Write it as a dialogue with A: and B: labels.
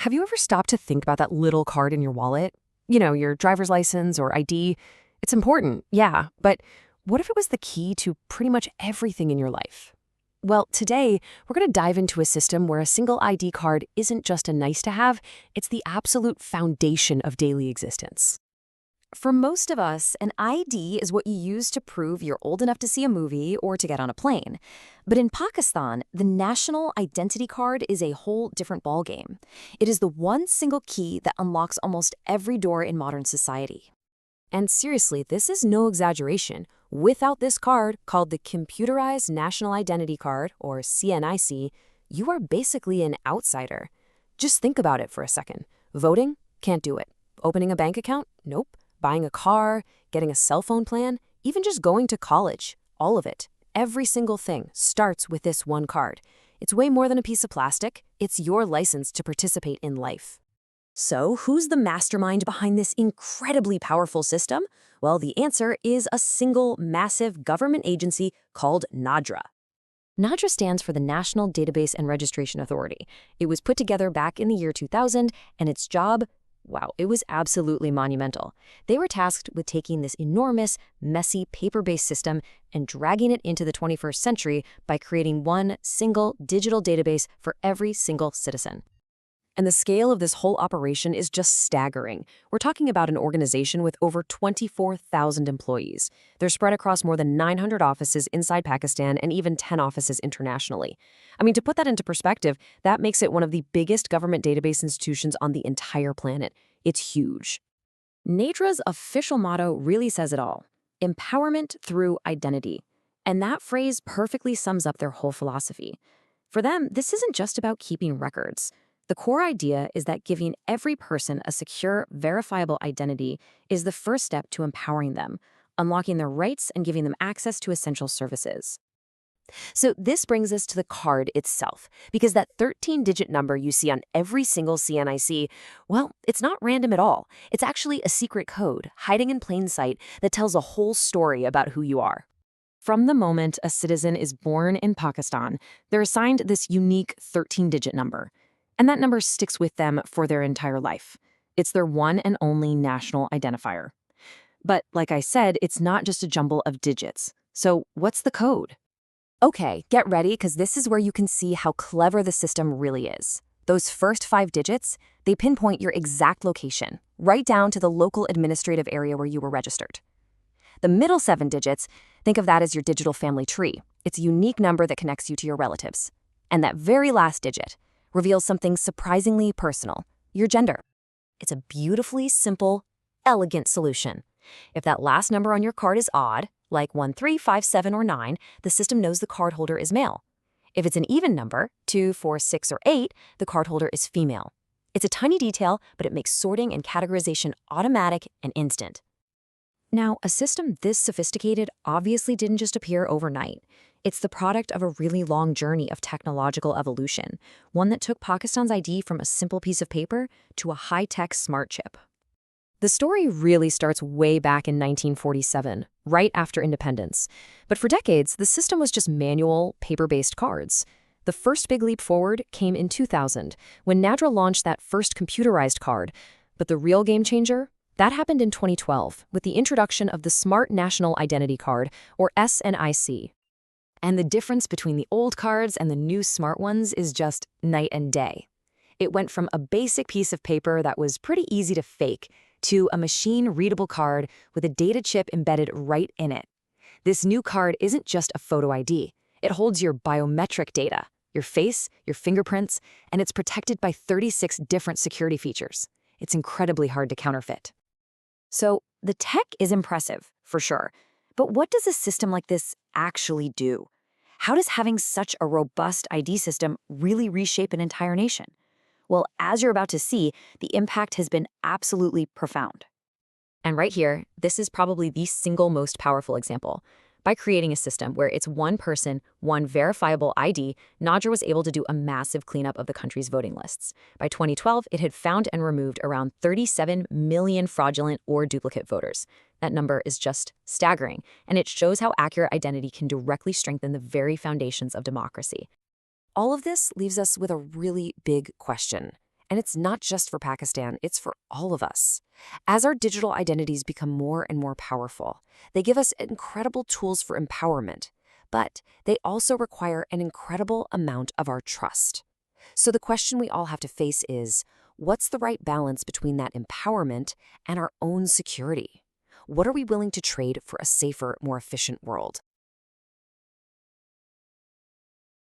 A: Have you ever stopped to think about that little card in your wallet? You know, your driver's license or ID. It's important, yeah, but what if it was the key to pretty much everything in your life? Well, today, we're going to dive into a system where a single ID card isn't just a nice to have, it's the absolute foundation of daily existence.
B: For most of us, an ID is what you use to prove you're old enough to see a movie or to get on a plane. But in Pakistan, the national identity card is a whole different ballgame. It is the one single key that unlocks almost every door in modern society.
A: And seriously, this is no exaggeration. Without this card, called the Computerized National Identity Card, or CNIC, you are basically an outsider. Just think about it for a second. Voting? Can't do it. Opening a bank account? Nope. Buying a car, getting a cell phone plan, even just going to college. All of it. Every single thing starts with this one card. It's way more than a piece of plastic. It's your license to participate in life.
B: So, who's the mastermind behind this incredibly powerful system? Well, the answer is a single, massive government agency called NADRA. NADRA stands for the National Database and Registration Authority. It was put together back in the year 2000, and its job, wow, it was absolutely monumental. They were tasked with taking this enormous, messy, paper-based system and dragging it into the 21st century by creating one single digital database for every single citizen.
A: And the scale of this whole operation is just staggering. We're talking about an organization with over 24,000 employees. They're spread across more than 900 offices inside Pakistan and even 10 offices internationally. I mean, to put that into perspective, that makes it one of the biggest government database institutions on the entire planet. It's huge.
B: NADRA's official motto really says it all: empowerment through identity. And that phrase perfectly sums up their whole philosophy. For them, this isn't just about keeping records. The core idea is that giving every person a secure, verifiable identity is the first step to empowering them, unlocking their rights and giving them access to essential services.
A: So this brings us to the card itself, because that 13-digit number you see on every single CNIC, well, it's not random at all. It's actually a secret code hiding in plain sight that tells a whole story about who you are. From the moment a citizen is born in Pakistan, they're assigned this unique 13-digit number. And that number sticks with them for their entire life. It's their one and only national identifier. But like I said, it's not just a jumble of digits. So what's the code? Okay, get ready, because this is where you can see how clever the system really is. Those first 5 digits, they pinpoint your exact location, right down to the local administrative area where you were registered. The middle 7 digits, think of that as your digital family tree. It's a unique number that connects you to your relatives. And that very last digit reveals something surprisingly personal: your gender. It's a beautifully simple, elegant solution. If that last number on your card is odd, like 1, 3, 5, 7, or 9, the system knows the cardholder is male. If it's an even number, 2, 4, 6, or 8, the cardholder is female. It's a tiny detail, but it makes sorting and categorization automatic and instant. Now, a system this sophisticated obviously didn't just appear overnight. It's the product of a really long journey of technological evolution, one that took Pakistan's ID from a simple piece of paper to a high-tech smart chip. The story really starts way back in 1947, right after independence. But for decades, the system was just manual, paper-based cards. The first big leap forward came in 2000, when NADRA launched that first computerized card. But the real game changer? That happened in 2012, with the introduction of the Smart National Identity Card, or SNIC. And the difference between the old cards and the new smart ones is just night and day. It went from a basic piece of paper that was pretty easy to fake to a machine-readable card with a data chip embedded right in it. This new card isn't just a photo ID. It holds your biometric data, your face, your fingerprints, and it's protected by 36 different security features. It's incredibly hard to counterfeit. So the tech is impressive, for sure. But what does a system like this actually do? How does having such a robust ID system really reshape an entire nation? Well, as you're about to see, the impact has been absolutely profound. And right here, this is probably the single most powerful example. By creating a system where it's one person, one verifiable ID, NADRA was able to do a massive cleanup of the country's voting lists. By 2012, it had found and removed around 37 million fraudulent or duplicate voters. That number is just staggering, and it shows how accurate identity can directly strengthen the very foundations of democracy. All of this leaves us with a really big question. And it's not just for Pakistan, it's for all of us. As our digital identities become more and more powerful, they give us incredible tools for empowerment, but they also require an incredible amount of our trust. So the question we all have to face is, what's the right balance between that empowerment and our own security? What are we willing to trade for a safer, more efficient world?